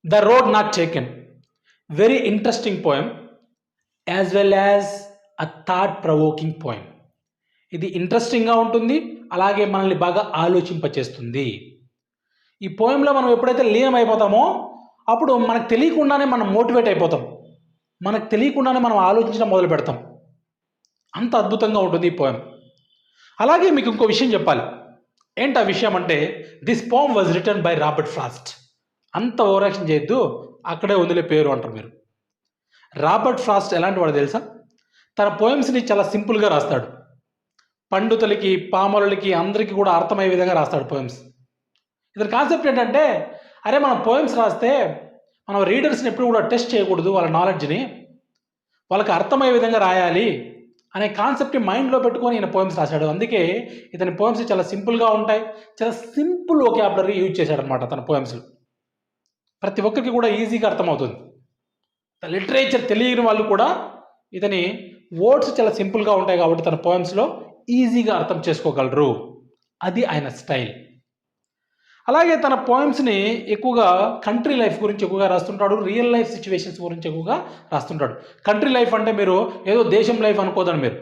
The road not taken, very interesting poem as well as a thought provoking poem. ఇది ఇంట్రెస్టింగ్గా ఉంటుంది, అలాగే మనల్ని బాగా ఆలోచింపచేస్తుంది. ఈ పోయంలో మనం ఎప్పుడైతే లీనమైపోతామో అప్పుడు మనకు తెలియకుండానే మనం మోటివేట్ అయిపోతాం, మనకు తెలియకుండానే మనం ఆలోచించడం మొదలు పెడతాం. అంత అద్భుతంగా ఉంటుంది ఈ పోయం. అలాగే మీకు ఇంకో విషయం చెప్పాలి. ఏంటి ఆ విషయం అంటే, this poem was written by Robert Frost. అంత ఓవరాక్షన్ చేయొద్దు, అక్కడే వదిలే పేరు అంటారు మీరు. రాబర్ట్ ఫ్రాస్ట్ ఎలాంటి వాడు తెలుసా? తన పోయమ్స్ని చాలా సింపుల్గా రాస్తాడు. పండితులకి, పామరులకి, అందరికీ కూడా అర్థమయ్యే విధంగా రాస్తాడు పోయమ్స్. ఇతని కాన్సెప్ట్ ఏంటంటే, అరే మనం పోయమ్స్ రాస్తే మనం రీడర్స్ని ఎప్పుడు కూడా టెస్ట్ చేయకూడదు, వాళ్ళ నాలెడ్జ్ని వాళ్ళకి అర్థమయ్యే విధంగా రాయాలి అనే కాన్సెప్ట్ని మైండ్లో పెట్టుకొని ఈయన పోయమ్స్ రాశాడు. అందుకే ఇతని పోయమ్స్ చాలా సింపుల్గా ఉంటాయి, చాలా సింపుల్ వొకాబులరీ యూజ్ చేశాడనమాట తన పోయమ్స్లో. ప్రతి ఒక్కరికి కూడా ఈజీగా అర్థమవుతుంది. లిటరేచర్ తెలియని వాళ్ళు కూడా ఇతని వర్డ్స్ చాలా సింపుల్గా ఉంటాయి కాబట్టి తన పోయమ్స్లో ఈజీగా అర్థం చేసుకోగలరు. అది ఆయన స్టైల్. అలాగే తన పోయమ్స్ని ఎక్కువగా కంట్రీ లైఫ్ గురించి ఎక్కువగా రాస్తుంటాడు, రియల్ లైఫ్ సిచ్యువేషన్స్ గురించి ఎక్కువగా రాస్తుంటాడు. కంట్రీ లైఫ్ అంటే మీరు ఏదో దేశం లైఫ్ అనుకోదని మీరు,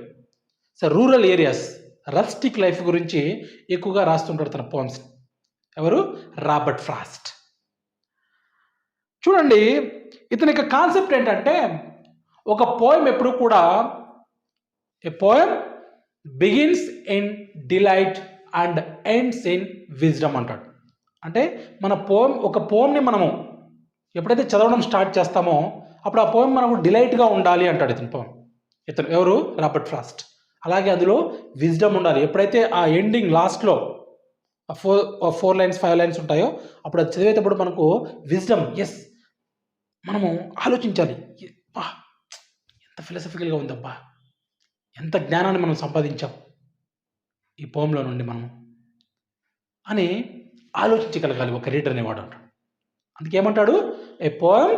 రూరల్ ఏరియాస్, రస్టిక్ లైఫ్ గురించి ఎక్కువగా రాస్తుంటాడు తన పోయమ్స్. ఎవరు? Robert Frost. చూడండి, ఇతని యొక్క కాన్సెప్ట్ ఏంటంటే, ఒక పోయం ఎప్పుడు కూడా ఏ poem begins in delight and ends in wisdom అంటాడు. అంటే మన ఒక పోయంని మనము ఎప్పుడైతే చదవడం స్టార్ట్ చేస్తామో అప్పుడు ఆ పోయం మనకు డిలైట్గా ఉండాలి అంటాడు ఇతని పోయం. ఇతను ఎవరు? Robert Frost. అలాగే అందులో విజ్డమ్ ఉండాలి. ఎప్పుడైతే ఆ ఎండింగ్ లాస్ట్లో 4 లైన్స్ 5 లైన్స్ ఉంటాయో అప్పుడు అది చదివేటప్పుడు మనకు విజ్డమ్, ఎస్ మనము ఆలోచించాలి, ఎంత ఫిలాసఫికల్గా ఉందబ్బా, ఎంత జ్ఞానాన్ని మనం సంపాదించాం ఈ పోయంలో నుండి మనము అని ఆలోచించగలగాలి ఒక రీడర్ అనేవాడు అంటాడు. అందుకేమంటాడు? A poem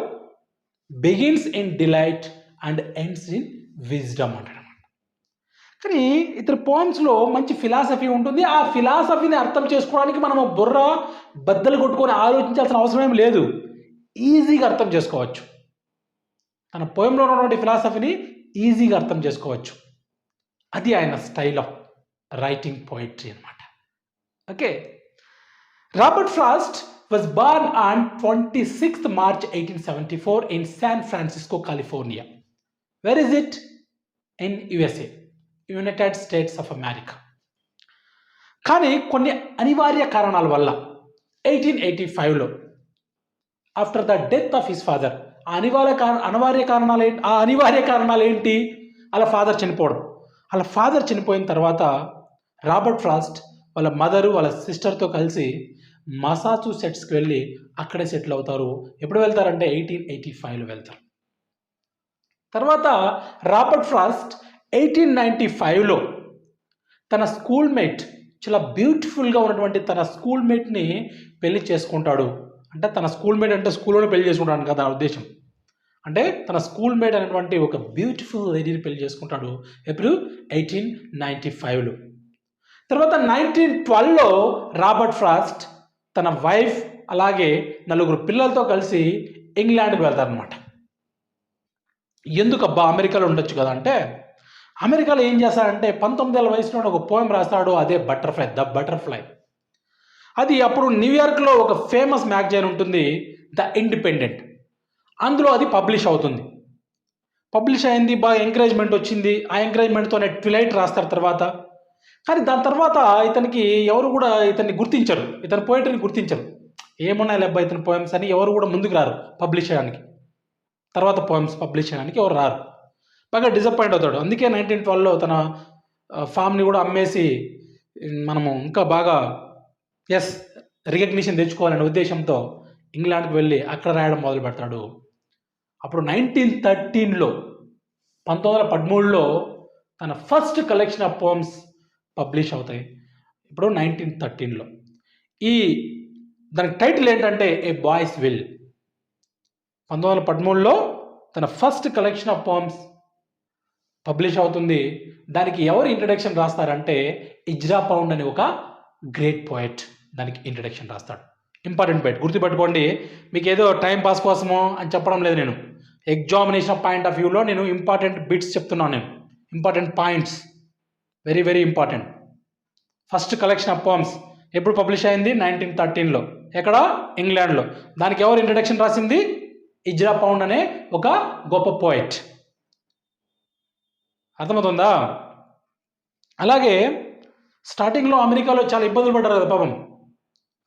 begins in delight and ends in wisdom అంటాడు. కానీ ఇతర పోయమ్స్లో మంచి ఫిలాసఫీ ఉంటుంది. ఆ ఫిలాసఫీని అర్థం చేసుకోవడానికి మనము బుర్ర బద్దలు కొట్టుకొని ఆలోచించాల్సిన అవసరం ఏం లేదు, ఈజీగా అర్థం చేసుకోవచ్చు. తన పోయంలో ఉన్నటువంటి ఫిలాసఫీని ఈజీగా అర్థం చేసుకోవచ్చు. అది ఆయన స్టైల్ ఆఫ్ రైటింగ్ పోయిట్రీ అనమాట. Okay. Robert Frost was born on 26th March 1874 in San Francisco, California. Where is it? In USA, United States of America. కానీ కొన్ని అనివార్య కారణాల వల్ల 1885లో after the death of his father, అనివార్య కారణాలు ఏంటి? వాళ్ళ ఫాదర్ చనిపోవడం. వాళ్ళ ఫాదర్ చనిపోయిన తర్వాత రాబర్ట్ ఫ్రాస్ట్ వాళ్ళ మదరు వాళ్ళ సిస్టర్తో కలిసి మసాచుసెట్స్కి వెళ్ళి అక్కడే సెటిల్ అవుతారు. ఎప్పుడు వెళ్తారంటే 1885లో వెళ్తారు. తర్వాత రాబర్ట్ ఫ్రాస్ట్ 1895లో తన స్కూల్మేట్, చాలా బ్యూటిఫుల్గా ఉన్నటువంటి తన స్కూల్మేట్ని పెళ్లి చేసుకుంటాడు. అంటే తన స్కూల్మేట్ అంటే స్కూల్లోనే పెళ్లి చేసుకుంటాడు కదా నా ఉద్దేశం. అంటే తన స్కూల్మేట్ అనేటువంటి ఒక బ్యూటిఫుల్ లేడీని పెళ్లి చేసుకుంటాడు. ఎప్పుడు? 1895లో. తర్వాత 1912లో రాబర్ట్ ఫ్రాస్ట్ తన వైఫ్ అలాగే 4 పిల్లలతో కలిసి ఇంగ్లాండ్కి వెళ్తారనమాట. ఎందుకబ్బా అమెరికాలో ఉండొచ్చు కదా అంటే, అమెరికాలో ఏం చేస్తాడంటే 19 ఏళ్ళ వయసులో ఒక పోయం రాస్తాడు, అదే బటర్ఫ్లై, ద బటర్ఫ్లై. అది అప్పుడు న్యూయార్క్లో ఒక ఫేమస్ మ్యాగజైన్ ఉంటుంది, ద ఇండిపెండెంట్. అందులో అది పబ్లిష్ అవుతుంది. పబ్లిష్ అయింది, బాగా ఎంకరేజ్మెంట్ వచ్చింది. ఆ ఎంకరేజ్మెంట్తోనే ట్విలైట్ రాస్తారు తర్వాత. కానీ దాని తర్వాత ఇతనికి ఎవరు కూడా ఇతన్ని గుర్తించరు, ఇతని పోయిటరీని గుర్తించరు. ఏమున్నాయి లేబ్బా ఇతని పోయమ్స్ అని ఎవరు కూడా ముందుకు రారు పబ్లిష్ చేయడానికి. తర్వాత పోయమ్స్ పబ్లిష్ చేయడానికి ఎవరు రారు. బాగా డిసప్పాయింట్ అవుతాడు. అందుకే 1912లో తన ఫామ్ని కూడా అమ్మేసి మనము ఇంకా బాగా రికగ్నిషన్ తెచ్చుకోవాలనే ఉద్దేశంతో ఇంగ్లాండ్కి వెళ్ళి అక్కడ రాయడం మొదలు పెడతాడు. అప్పుడు 1913లో తన first collection of poems publish అవుతాయి. ఇప్పుడు 1913లో దానికి టైటిల్ ఏంటంటే ఏ బాయ్స్ విల్. 1913లో తన first collection of poems publish అవుతుంది. దానికి ఎవరు ఇంట్రడక్షన్ రాస్తారంటే ఇజ్రా పౌండ్ అనే ఒక గ్రేట్ పోయెట్ దానికి ఇంట్రడక్షన్ రాస్తాడు. ఇంపార్టెంట్ పాయింట్ గుర్తుపెట్టుకోండి. మీకు ఏదో టైం పాస్ కోసమో అని చెప్పడం లేదు, నేను ఎగ్జామినేషన్ పాయింట్ ఆఫ్ వ్యూలో నేను ఇంపార్టెంట్ బిట్స్ చెప్తున్నాను, నేను important points, very very important. First collection of pomps ఎప్పుడు పబ్లిష్ అయింది? 1913లో. ఎక్కడ? ఇంగ్లాండ్లో. దానికి ఎవరు ఇంట్రడక్షన్ రాసింది? ఇజ్రా పౌండ్ అనే ఒక గొప్ప పోయిట్. అర్థమవుతుందా? అలాగే స్టార్టింగ్లో అమెరికాలో చాలా ఇబ్బందులు పడ్డారు కదా పాపం,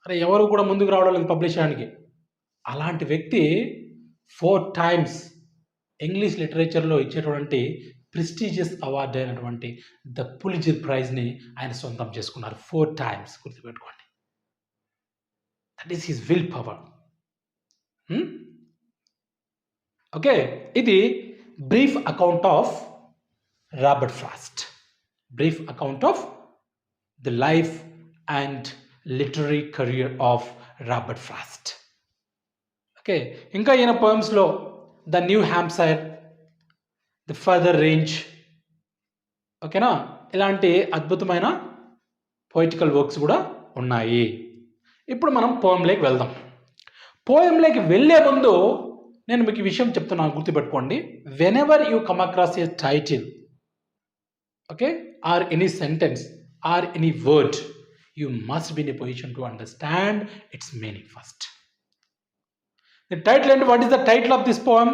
అరే ఎవరు కూడా ముందుకు రావడం లేదు పబ్లిష్ చేయడానికి. అలాంటి వ్యక్తి 4 times ఇంగ్లీష్ లిటరేచర్లో ఇచ్చేటువంటి ప్రెస్టీజియస్ అవార్డు అయినటువంటి ద పులిట్జర్ ప్రైజ్ని ఆయన సొంతం చేసుకున్నారు 4 times. గుర్తుపెట్టుకోండి, that is his will power. Okay, ఇది brief account of Robert Frost, brief account of the life and literary career of Robert Frost. Okay, ఇంకా ఈయన పోయమ్స్లో the New Hampshire, the further range, ఓకేనా, ఇలాంటి అద్భుతమైన పొయిటికల్ వర్క్స్ కూడా ఉన్నాయి. ఇప్పుడు మనం పోయంలోకి వెళ్దాం. పోయంలోకి వెళ్ళే ముందు నేను మీకు ఈ విషయం చెప్తున్నాను, గుర్తుపెట్టుకోండి. When ever you come across a title, okay, or any sentence or any word, you must be in a position to understand its meaning first. The title, and what is the title of this poem?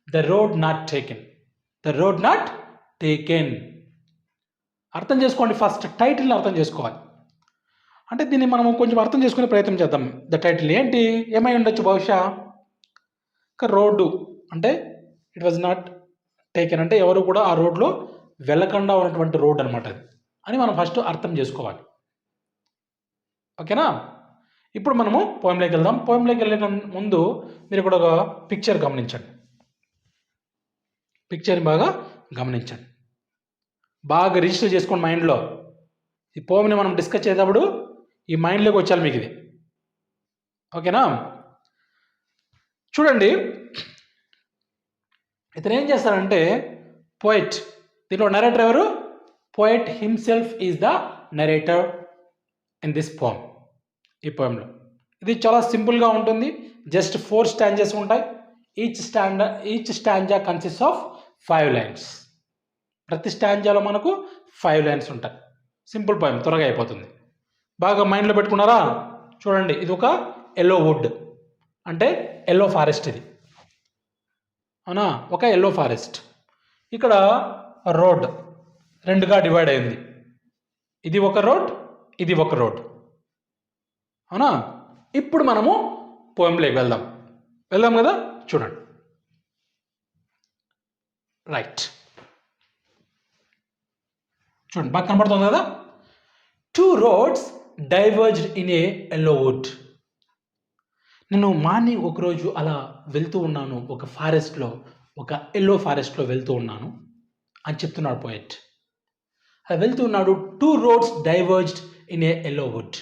The Road Not Taken. The Road Not Taken. అర్థం చేసుకోండి, first టైటిల్ని అర్థం చేసుకోవాలి. అంటే దీన్ని మనం కొంచెం అర్థం చేసుకునే ప్రయత్నం చేద్దాం. ద టైటిల్ ఏంటి, ఏమై ఉండొచ్చు? బహుశా రోడ్డు అంటే ఇట్ వాజ్ నాట్ టేకెన్ అంటే ఎవరు కూడా ఆ రోడ్లో వెళ్ళకుండా ఉన్నటువంటి రోడ్ అనమాట అది అని మనం ఫస్ట్ అర్థం చేసుకోవాలి. ఓకేనా? ఇప్పుడు మనము పోయంలోకి వెళ్దాం. పోయంలోకి వెళ్ళే ముందు మీరు ఇక్కడ ఒక పిక్చర్ గమనించండి. పిక్చర్ని బాగా గమనించండి, బాగా రిజిస్టర్ చేసుకోండి మైండ్లో. ఈ పోయంని మనం డిస్కస్ చేసేటప్పుడు ఈ మైండ్లోకి వచ్చాలి మీకు ఇది. ఓకేనా? చూడండి, ఇతను ఏం చేస్తారంటే పోయిట్, దీంట్లో నరేటర్ ఎవరు? Poet himself is the narrator in this poem. ఈ పోయంలో ఇది చాలా సింపుల్గా ఉంటుంది. జస్ట్ 4 స్టాంజెస్ ఉంటాయి. Each stanza consist of 5 lines. ప్రతి స్టాంజాలో మనకు 5 lines ఉంటాయి. సింపుల్ పోయం, త్వరగా అయిపోతుంది. బాగా మైండ్లో పెట్టుకున్నారా? చూడండి, ఇది ఒక ఎల్లో వుడ్ అంటే ఎల్లో ఫారెస్ట్. ఇది అవునా, ఒక ఎల్లో ఫారెస్ట్. ఇక్కడ రోడ్ 2గా డివైడ్ అయింది. ఇది ఒక రోడ్, ఇది ఒక రోడ్. అవునా? ఇప్పుడు మనము పోయంలోకి వెళ్దాం కదా. చూడండి, రైట్, చూడండి బాగా కనపడుతుంది కదా. 2 roads diverged in a yellow wood. నేను మార్నింగ్ ఒకరోజు అలా వెళ్తూ ఉన్నాను, ఒక ఫారెస్ట్లో, ఒక ఎల్లో ఫారెస్ట్లో వెళ్తూ ఉన్నాను అని చెప్తున్నాడు పోయెట్. అలా వెళ్తూ ఉన్నాడు. 2 roads diverged in a yellow wood.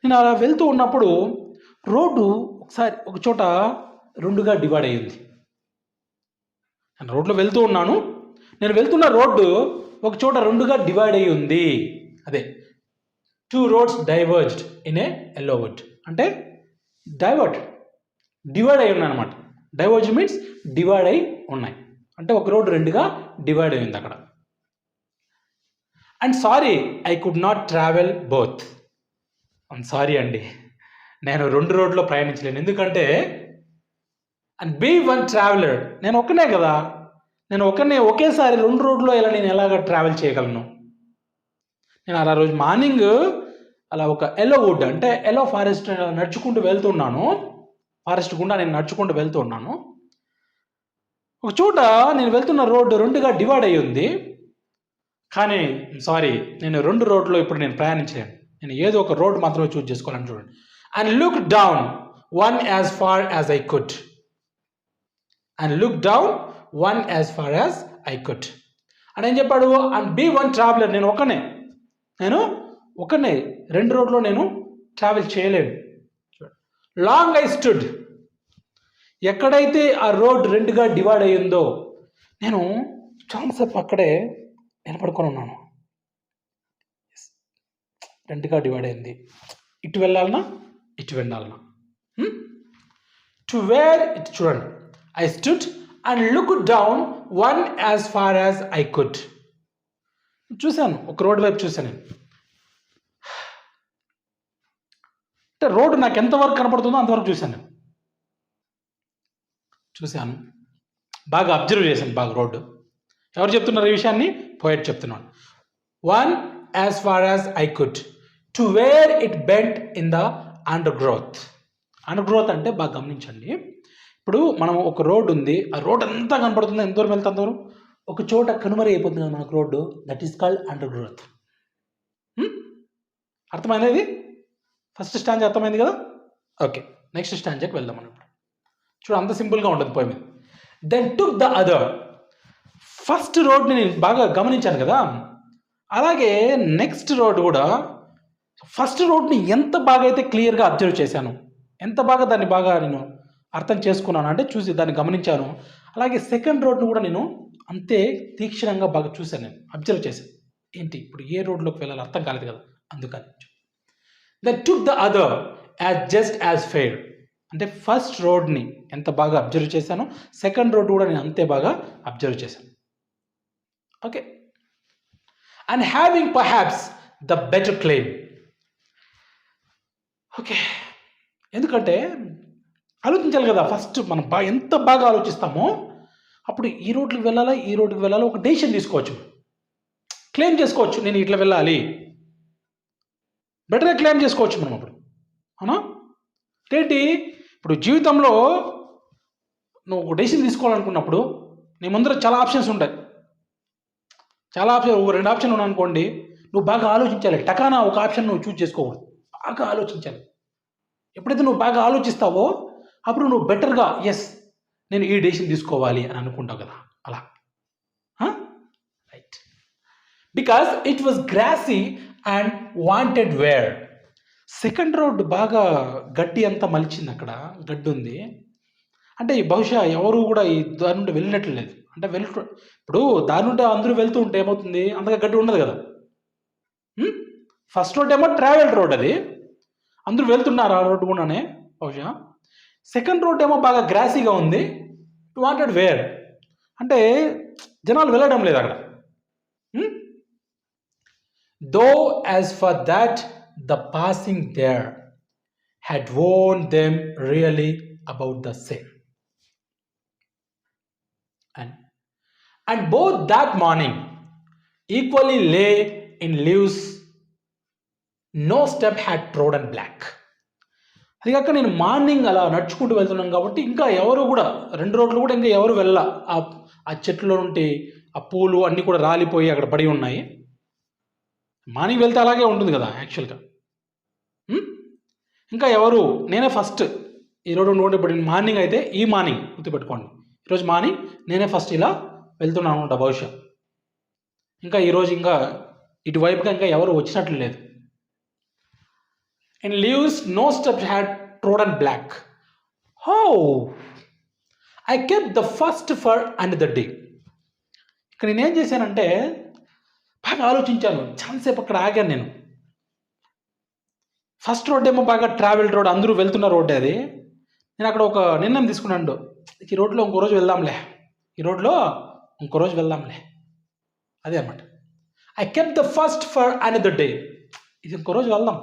నేను అలా వెళ్తూ ఉన్నప్పుడు రోడ్డు ఒకసారి ఒక చోట 2గా డివైడ్ అయ్యింది. నేను రోడ్లో వెళ్తూ ఉన్నాను, నేను వెళ్తున్న రోడ్డు ఒక చోట 2గా డివైడ్ అయ్యి ఉంది. అదే 2 roads diverged in a yellow wood అంటే డివైడ్ అయి ఉన్నాయి అనమాట. డైవర్జ్ మీన్స్ డివైడ్ అయి ఉన్నాయి అంటే ఒక రోడ్డు 2గా డివైడ్ అయ్యింది అక్కడ. And sorry I could not travel both. Sorry అండి, నేను 2 రోడ్లో ప్రయాణించలేను. ఎందుకంటే అండ్ బీ వన్ ట్రావెలర్, నేను ఒక్కనే కదా, నేను ఒకేసారి 2 రోడ్లో ఇలా నేను ఎలాగ ట్రావెల్ చేయగలను? నేను అలా రోజు మార్నింగ్ అలా ఒక ఎల్లో వుడ్ అంటే ఎల్లో ఫారెస్ట్ నడుచుకుంటూ వెళ్తున్నాను, ఫారెస్ట్ గుండా నేను నడుచుకుంటూ వెళ్తున్నాను. ఒక చోట నేను వెళ్తున్న రోడ్డు 2గా డివైడ్ అయ్యి ఉంది. కానీ సారీ, నేను 2 రోడ్లో ఇప్పుడు నేను ప్రయాణించలేను. నేను ఏదో ఒక రోడ్ మాత్రమే చూస్ చేసుకోవాలని. చూడండి, and look down one as far as I could. And look down one as far as I could అని ఏం చెప్పాడు? అండ్ బీ వన్ ట్రావెలర్, నేను ఒకనే 2 రోడ్లో నేను ట్రావెల్ చేయలేను. లాంగ్ ఐ స్టుడ్, ఎక్కడైతే ఆ రోడ్ 2గా డివైడ్ అయ్యిందో నేను చాలాసేపు అక్కడే నిలబడుకొని ఉన్నాను. 2గా డివైడ్ అయింది, ఇటు వెళ్ళాలన్నా ఇటు వెళ్ళాలన్నా. టు వేర్ ఇటు చూడండి. I stood and look down one as far as I could. చూశాను, ఒక రోడ్డు వైపు చూశాను నేను. అంటే రోడ్డు నాకు ఎంతవరకు కనపడుతుందో అంతవరకు చూశాను, బాగా అబ్జర్వ్ చేశాను, బాగా రోడ్డు. ఎవరు చెప్తున్నారు ఈ విషయాన్ని? పోయెట్ చెప్తున్నాడు. One as far as I could to where it bent in the undergrowth. Undergrowth అంటే బాగా గమనించండి. ఇప్పుడు మనం ఒక రోడ్డు ఉంది, ఆ రోడ్ అంతా కనపడుతుంది, ఎంత దూరం వెళ్తే అంత దూరం. ఒక చోట కనుమరి అయిపోతుంది కదా మనకు road, that is called under growth. అర్థమైంది? ఇది ఫస్ట్ స్టాంజ్ అర్థమైంది కదా? ఓకే, నెక్స్ట్ స్టాంజ్కి వెళ్దాం మనం ఇప్పుడు. చూడు, అంత సింపుల్గా ఉంటుంది పోయి మీద. Then took the other. First రోడ్ని నేను బాగా గమనించాను కదా, అలాగే నెక్స్ట్ రోడ్ కూడా ఫస్ట్ రోడ్ని ఎంత బాగా అయితే క్లియర్గా అబ్జర్వ్ చేశాను, ఎంత బాగా దాన్ని బాగా నేను అర్థం చేసుకున్నాను అంటే చూసి దాన్ని గమనించాను. అలాగే సెకండ్ రోడ్ను కూడా నేను అంతే తీక్షణంగా బాగా చూశాను, నేను అబ్జర్వ్ చేశాను. ఏంటి ఇప్పుడు ఏ రోడ్లోకి వెళ్ళాలి అర్థం కాలేదు కదా, అందుకని. Then took the other as just as fair. అంటే ఫస్ట్ రోడ్ని ఎంత బాగా అబ్జర్వ్ చేశానో సెకండ్ రోడ్ కూడా నేను అంతే బాగా అబ్జర్వ్ చేశాను. Okay. And having perhaps the better claim. Okay, ఎందుకంటే ఆలోచించాలి కదా, ఫస్ట్ మనం ఎంత బాగా ఆలోచిస్తామో అప్పుడు ఈ రోడ్లకు వెళ్ళాలా ఈ రోడ్డుకి వెళ్ళాలా ఒక డెసిషన్ తీసుకోవచ్చు, క్లెయిమ్ చేసుకోవచ్చు, నేను ఇట్లా వెళ్ళాలి, బెటర్గా క్లెయిమ్ చేసుకోవచ్చు మనం అప్పుడు. అవునా? ఏంటి ఇప్పుడు జీవితంలో నువ్వు ఒక డెసిషన్ తీసుకోవాలనుకున్నప్పుడు నీ ముందర చాలా ఆప్షన్స్ ఉంటాయి, చాలా ఆప్షన్, ఒక 2 ఆప్షన్లు ఉన్నాయి అనుకోండి, నువ్వు బాగా ఆలోచించాలి. టకానా ఒక ఆప్షన్ నువ్వు చూస్ చేసుకోకూడదు, బాగా ఆలోచించాలి. ఎప్పుడైతే నువ్వు బాగా ఆలోచిస్తావో అప్పుడు నువ్వు బెటర్గా ఎస్ నేను ఈ డెసిషన్ తీసుకోవాలి అని అనుకుంటావు కదా, అలా. Right. Because it was grassy and wanted wear. Second road బాగా గడ్డి అంతా మలిచింది, అక్కడ గడ్డి ఉంది. అంటే బహుశా ఎవరు కూడా ఈ దారి నుండి వెళ్ళినట్లు లేదు. అంటే ఇప్పుడు దారి నుండి అందరూ వెళ్తూ ఉంటే ఏమవుతుంది, అంతగా గడ్డి ఉండదు కదా. ఫస్ట్ రోడ్ ఏమో ట్రావెల్ రోడ్, అది అందరూ వెళ్తున్నారు ఆ రోడ్డు కూడానే బహుశా. సెకండ్ రోడ్ ఏమో బాగా గ్రాసీగా ఉంది, వాంటెడ్ వేర్ అంటే జనాలు వెళ్ళడం లేదు అక్కడ. Though as for that the passing there had warned them really about the same. And both that morning equally lay in leaves, no step had trodden black. అది కాక నేను మార్నింగ్ అలా నడుచుకుంటూ వెళ్తున్నాను కాబట్టి ఇంకా ఎవరు కూడా 2 రోడ్లు కూడా ఇంకా ఎవరు వెళ్ళా. ఆ చెట్లో నుండి ఆ పూలు అన్నీ కూడా రాలిపోయి అక్కడ పడి ఉన్నాయి. మార్నింగ్ వెళ్తే అలాగే ఉంటుంది కదా యాక్చువల్గా. ఇంకా ఎవరు, నేనే ఫస్ట్ ఈ రోడ్డు నుండి ఇప్పుడు మార్నింగ్ అయితే ఈ మార్నింగ్ గుర్తుపెట్టుకోండి, ఈరోజు మార్నింగ్ నేనే ఫస్ట్ ఇలా వెళ్తున్నాను అనుకుంటా బహుశా. ఇంకా ఈరోజు ఇంకా ఇటువైపుగా ఇంకా ఎవరు వచ్చినట్లు లేదు. In leaves no steps had trodden black. Oh, I kept the first for another day. ఇక్కడ నేనేం చేశానంటే బాగా ఆలోచించాను, చాలాసేపు అక్కడ ఆగాను నేను. ఫస్ట్ రోడ్ ఏమో బాగా ట్రావెల్ రోడ్, అందరూ వెళ్తున్న రోడ్డే అది. నేను అక్కడ ఒక నిర్ణయం తీసుకున్నాను, ఈ రోడ్లో ఇంకో రోజు వెళ్దాంలే, ఈ రోడ్లో ఇంకో రోజు వెళ్దాంలే, అదే అన్నమాట. I kept the first for another day, ఇది ఇంకో రోజు వెళ్దాం.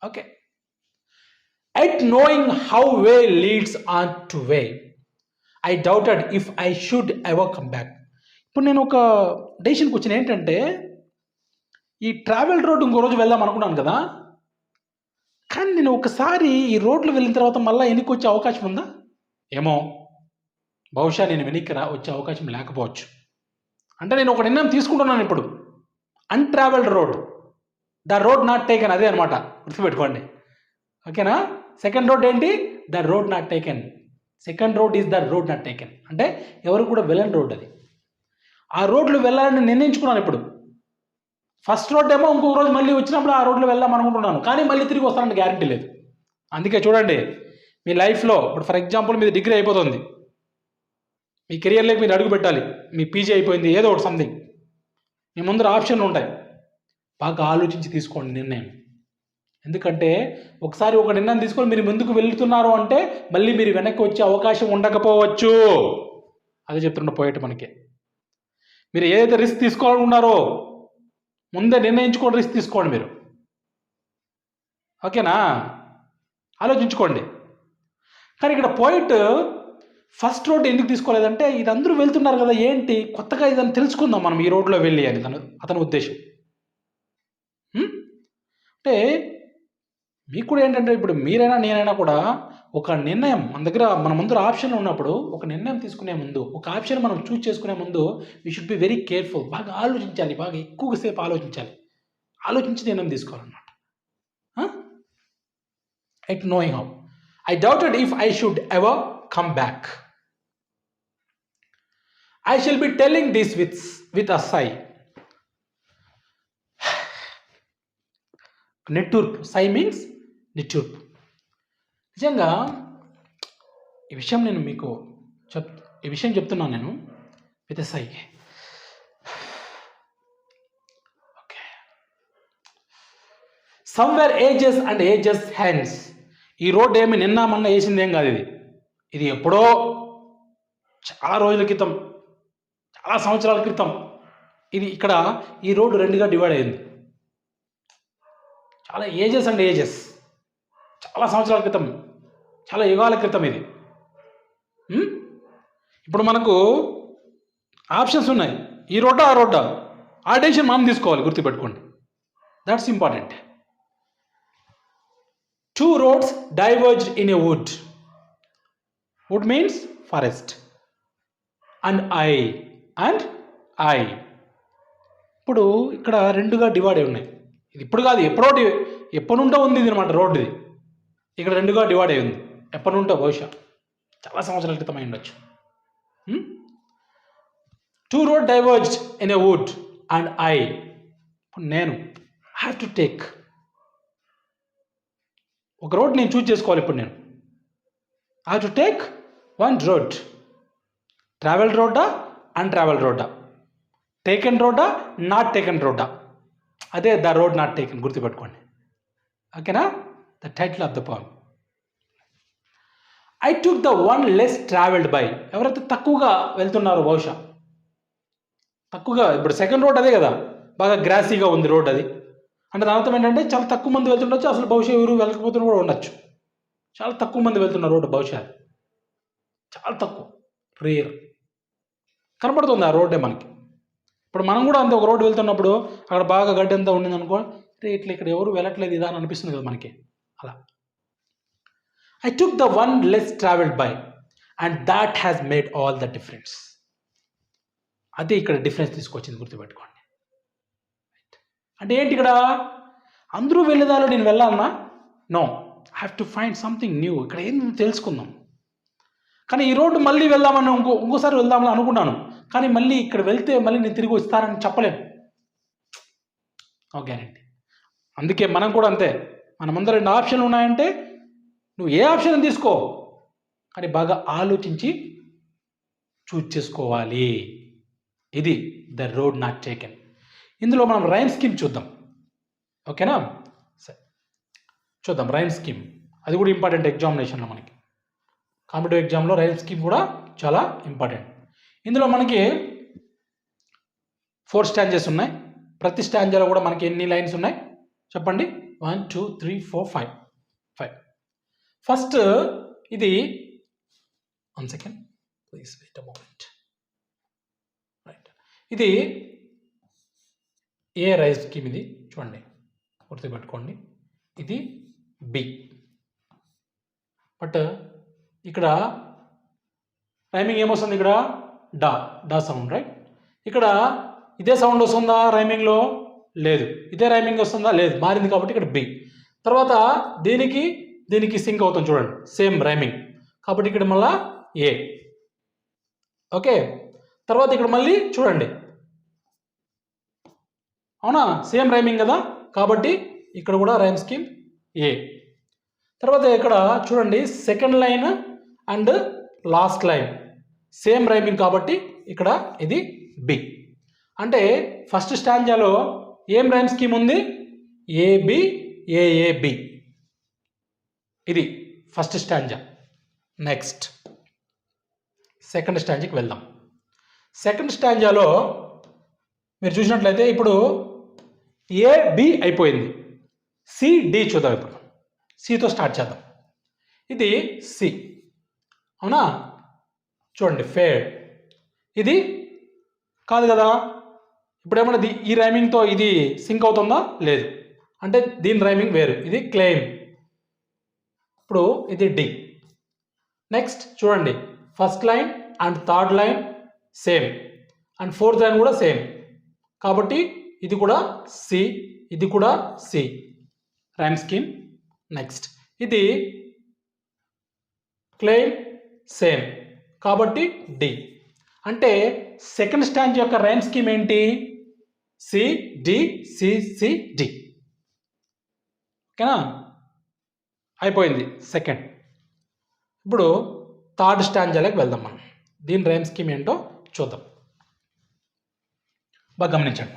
Okay. At knowing how way leads on to way, I doubted if I should ever come back. ఇప్పుడు నేను ఒక డెసిషన్కి వచ్చిన ఏంటంటే ఈ ట్రావెల్ రోడ్ ఇంకో రోజు వెళ్దాం అనుకున్నాను కదా, కానీ నేను ఒకసారి ఈ రోడ్లు వెళ్ళిన తర్వాత మళ్ళీ వెనక్కి వచ్చే అవకాశం ఉందా ఏమో, బహుశా నేను వెనక్కి వచ్చే అవకాశం లేకపోవచ్చు. అంటే నేను ఒక నిర్ణయం తీసుకుంటున్నాను ఇప్పుడు, untravelled road, the road not taken, అదే అనమాట, గుర్తుపెట్టుకోండి. ఓకేనా? సెకండ్ రోడ్ ఏంటి? The road not taken. Second road is the road not taken అంటే ఎవరు కూడా వెళ్ళని రోడ్ అది. ఆ రోడ్లు వెళ్ళాలని నిర్ణయించుకున్నాను ఇప్పుడు. ఫస్ట్ రోడ్ ఏమో ఇంకొక రోజు మళ్ళీ వచ్చినప్పుడు ఆ రోడ్లో వెళ్దాం అనుకుంటున్నాను, కానీ మళ్ళీ తిరిగి వస్తానని గ్యారంటీ లేదు. అందుకే చూడండి, మీ లైఫ్లో ఇప్పుడు ఫర్ ఎగ్జాంపుల్ మీది డిగ్రీ అయిపోతుంది, మీ కెరియర్లోకి మీరు అడుగు పెట్టాలి, మీ పీజీ అయిపోయింది, ఏదో ఒకటి సంథింగ్, మీ ముందర ఆప్షన్లు ఉంటాయి. బాగా ఆలోచించి తీసుకోండి నిర్ణయం. ఎందుకంటే ఒకసారి ఒక నిర్ణయం తీసుకొని మీరు ముందుకు వెళ్తున్నారు అంటే మళ్ళీ మీరు వెనక్కి వచ్చే అవకాశం ఉండకపోవచ్చు. అదే చెప్తున్న పోయేట మనకి. మీరు ఏదైతే రిస్క్ తీసుకోవాలనుకున్నారో ముందే నిర్ణయించుకోండి, రిస్క్ తీసుకోండి మీరు. ఓకేనా, ఆలోచించుకోండి. కానీ ఇక్కడ పోయిట్ ఫస్ట్ రోడ్ ఎందుకు తీసుకోలేదంటే ఇది అందరూ వెళ్తున్నారు కదా, ఏంటి కొత్తగా ఇదని తెలుసుకుందాం మనం ఈ రోడ్లో వెళ్ళి అని అతని ఉద్దేశం. అంటే మీకు కూడా ఏంటంటే ఇప్పుడు మీరైనా నేనైనా కూడా ఒక నిర్ణయం మన ముందు ఆప్షన్ ఉన్నప్పుడు ఒక నిర్ణయం తీసుకునే ముందు, ఒక ఆప్షన్ మనం చూస్ చేసుకునే ముందు we should be very careful. బాగా ఆలోచించాలి, బాగా ఎక్కువసేపు ఆలోచించాలి, ఆలోచించి నిర్ణయం తీసుకోవాలన్నమాట. At knowing how, I doubted if I should ever come back. I shall be telling this with a sigh. నిట్టూర్పు. సై మీన్స్ నిట్టూర్పు. నిజంగా ఈ విషయం నేను మీకు చెప్తున్నాను నేను with sigh. Okay, somewhere ages and ages hence. ఈ రోడ్డు ఏమి నిన్న మొన్న వేసింది ఏం కాదు, ఇది ఎప్పుడో చాలా రోజుల క్రితం, చాలా సంవత్సరాల క్రితం ఇది ఇక్కడ ఈ రోడ్డు రెండుగా డివైడ్ అయింది. చాలా ఏజెస్ అండ్ ఏజెస్, చాలా సంవత్సరాల క్రితం, చాలా యుగాల క్రితం ఇది. ఇప్పుడు మనకు ఆప్షన్స్ ఉన్నాయి, ఈ రోడ్డా ఆ రోడ్డా, ఆ డెసిషన్ మనం తీసుకోవాలి, గుర్తుపెట్టుకోండి. That's important. Two roads diverged in a wood. Wood means forest. And I. ఇప్పుడు ఇక్కడ రెండుగా డివైడ్ అయి ఉన్నాయి. ఇది ఇప్పుడు కాదు, ఎప్పటి నుండో ఉంది ఇది అనమాట. రోడ్డు ఇది ఇక్కడ రెండుగా డివైడ్ అయి ఉంది. ఎప్పటి నుండో, బహుశా చాలా సంవత్సరాల క్రితం అయి ఉండొచ్చు. Two roads diverged in a wood and నేను హ్యావ్ టు టేక్ ఒక రోడ్ నేను చూజ్ చేసుకోవాలి. ఇప్పుడు నేను I have to take one road. Travel రోడ్డా, అన్ట్రావెల్ రోడ్డా, టేకెన్ రోడ్డా, నాట్ టేకెన్ రోడ్డా, అదే ద రోడ్ నాట్ టేకెన్, గుర్తుపెట్టుకోండి. ఓకేనా, the title of the poem. I took the one less travelled by. ఎవరైతే తక్కువగా వెళ్తున్నారో, బహుశా తక్కువగా, ఇప్పుడు సెకండ్ రోడ్ అదే కదా, బాగా గ్రాసీగా ఉంది రోడ్ అది అంటే దాని అర్థం ఏంటంటే చాలా తక్కువ మంది వెళ్తుండొచ్చు, అసలు బహుశా ఎవరు వెళ్ళకపోతున్న కూడా ఉండొచ్చు. చాలా తక్కువ మంది వెళ్తున్న రోడ్డు, బహుశా చాలా తక్కువ, రేర్ కనపడుతుంది ఆ రోడ్డే మనకి. ఇప్పుడు మనం కూడా అంతే, ఒక రోడ్డు వెళ్తున్నప్పుడు అక్కడ బాగా గడ్డి అంతా ఉండింది అనుకో, రే ఇట్లా ఇక్కడ ఎవరు వెళ్ళట్లేదు ఇదా అని అనిపిస్తుంది కదా మనకి. అలా I took the one less travelled by and that has made all the difference. అదే ఇక్కడ డిఫరెన్స్ తీసుకొచ్చింది, గుర్తుపెట్టుకోండి. అంటే ఏంటి ఇక్కడ, అందరూ వెళ్ళేదాలో నేను వెళ్ళాలన్నా? No, I have to find something new. ఇక్కడ ఏంది తెలుసుకుందాం. కానీ ఈ రోడ్డు మళ్ళీ వెళ్దామని ఇంకోసారి వెళ్దామని అనుకున్నాను, కానీ మళ్ళీ ఇక్కడ వెళ్తే మళ్ళీ నేను తిరిగి వస్తానని చెప్పలేను. ఓ గ్యారెంటీ. అందుకే మనం కూడా అంతే, మన ముందర రెండు ఆప్షన్లు ఉన్నాయంటే నువ్వు ఏ ఆప్షన్ తీసుకో, కానీ బాగా ఆలోచించి చూజ్ చేసుకోవాలి. ఇది ద రోడ్ నాట్ టేకెన్. ఇందులో మనం రైమ్ స్కీమ్ చూద్దాం. ఓకేనా, సరే చూద్దాం రైమ్ స్కీమ్. అది కూడా ఇంపార్టెంట్ ఎగ్జామినేషన్లో మనకి. కాంపిటేటివ్ ఎగ్జామ్లో రైమ్ స్కీమ్ కూడా చాలా ఇంపార్టెంట్. ఇందులో మనకి 4 స్టాంజెస్ ఉన్నాయి. ప్రతి స్టాంజాలో కూడా మనకి ఎన్ని లైన్స్ ఉన్నాయి చెప్పండి? 1 2 3 4 5. ఫస్ట్ ఇది, 1 second please wait a moment. Right, ఇది ఏ రైమ్ స్కీమ్, ఇది చూడండి, గుర్తుపెట్టుకోండి. ఇది బి. బట్ ఇక్కడ రైమింగ్ ఏమొస్తుంది, ఇక్కడ డా సౌండ్, రైట్. ఇక్కడ ఇదే సౌండ్ వస్తుందా రైమింగ్లో? లేదు. ఇదే రైమింగ్ వస్తుందా? లేదు, మారింది కాబట్టి ఇక్కడ బి. తర్వాత దీనికి సింక్ అవుతుంది చూడండి, సేమ్ రైమింగ్ కాబట్టి ఇక్కడ మళ్ళా ఏ. ఓకే, తర్వాత ఇక్కడ మళ్ళీ చూడండి, అవునా, సేమ్ రైమింగ్ కదా, కాబట్టి ఇక్కడ కూడా రైమ్ స్కీమ్ ఏ. తర్వాత ఇక్కడ చూడండి, second line and last line same rhyming కాబట్టి ఇక్కడ ఇది బి. అంటే ఫస్ట్ స్టాంజాలో ఏం రైమ్ స్కీమ్ ఉంది? A B A A B. ఇది ఫస్ట్ స్టాంజా. నెక్స్ట్ సెకండ్ స్టాంజాకి వెళ్దాం. సెకండ్ స్టాంజాలో మీరు చూసినట్లయితే ఇప్పుడు ఏబి అయిపోయింది, సిడి చూద్దాం. ఇప్పుడు సితో స్టార్ట్ చేద్దాం. ఇది సి, అవునా? చూడండి, ఫేడ్. ఇది కాదు కదా. ఇప్పుడు ఏమన్నా ఈ రైమింగ్తో ఇది సింక్ అవుతుందా? లేదు. అంటే దీని రైమింగ్ వేరు, ఇది క్లెయిమ్. ఇప్పుడు ఇది డి. నెక్స్ట్ చూడండి, first line and third line same, and fourth line కూడా సేమ్. కాబట్టి ఇది కూడా సి, ఇది కూడా సి, రైమ్ స్కీమ్. నెక్స్ట్ ఇది క్లెయిమ్ సేమ్, కాబట్టి డి. అంటే సెకండ్ స్టాంజ్ యొక్క రైమ్ స్కీమ్ ఏంటి? C D C C D. ఓకేనా? అయిపోయింది సెకండ్. ఇప్పుడు థర్డ్ స్టాంజాలోకి వెళ్దాం మనం. దీని రైమ్ స్కీమ్ ఏంటో చూద్దాం. బాగా గమనించండి.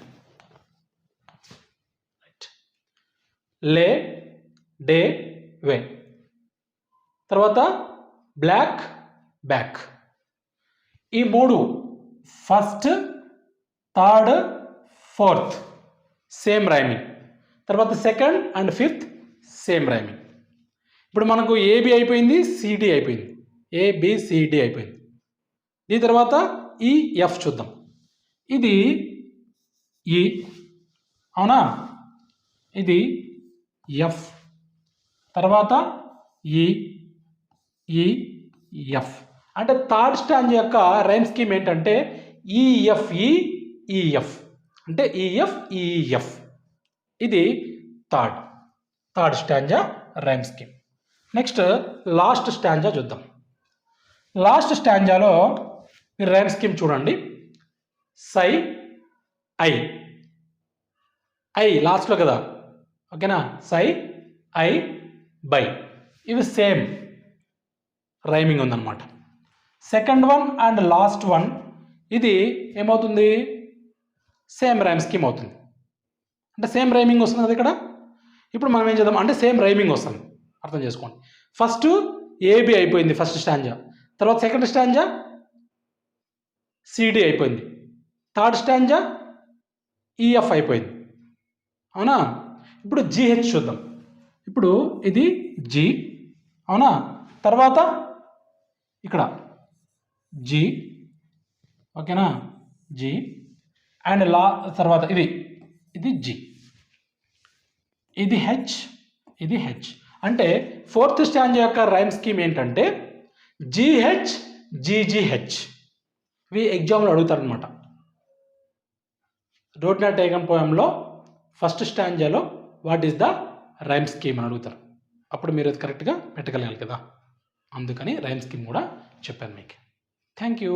లే, డే, వే. తర్వాత బ్లాక్, బ్యాక్. ఈ మూడు first, third, fourth same rhyming. తర్వాత second and fifth same rhyming. ఇప్పుడు మనకు ఏబి అయిపోయింది, సిడి అయిపోయింది, ఏబిసిడి అయిపోయింది. దీని తర్వాత ఈఎఫ్ చూద్దాం. ఇది ఈ, అవునా? ఇది ఎఫ్, తర్వాత ఈఎఫ్. అంటే థర్డ్ స్టాంజ్ యొక్క రైమ్ స్కీమ్ ఏంటంటే ఈఎఫ్ అంటే ఈఎఫ్. ఇది third stanza rhyme scheme. Next last stanza చూద్దాం. లాస్ట్ స్టాంజాలో మీరు రైమ్ స్కీమ్ చూడండి. సై, ఐ లాస్ట్లో కదా, ఓకేనా? సై, ఐ, బై. ఇవి సేమ్ రైమింగ్ ఉందన్నమాట. Second one and last one ఇది ఏమవుతుంది? సేమ్ రైమ్ స్కీమ్ అవుతుంది. అంటే సేమ్ రైమింగ్ వస్తుంది కదా ఇక్కడ. ఇప్పుడు మనం ఏం చేద్దాం అంటే సేమ్ రైమింగ్ వస్తుంది, అర్థం చేసుకోండి. ఫస్ట్ ఏబి అయిపోయింది ఫస్ట్ స్టాంజా, తర్వాత సెకండ్ స్టాంజా సిడి అయిపోయింది, థర్డ్ స్టాంజా ఈఎఫ్ అయిపోయింది, అవునా? ఇప్పుడు జిహెచ్ చూద్దాం. ఇప్పుడు ఇది జి, అవునా? తర్వాత ఇక్కడ జి, ఓకేనా? జి అండ్ తర్వాత ఇది జి, ఇది హెచ్, ఇది హెచ్. అంటే ఫోర్త్ స్టాంజ్ యొక్క రైమ్ స్కీమ్ ఏంటంటే జిహెచ్ జీజీహెచ్. ఇవి ఎగ్జామ్లో అడుగుతారనమాట. రోడ్ నాట్ టేకన్ పోయంలో ఫస్ట్ స్టాంజాలో what is the rhyme scheme అని అడుగుతారు. అప్పుడు మీరు అది కరెక్ట్గా పెట్టగలగాలి కదా, అందుకని రైమ్ స్కీమ్ కూడా చెప్పాను మీకు. Thank you.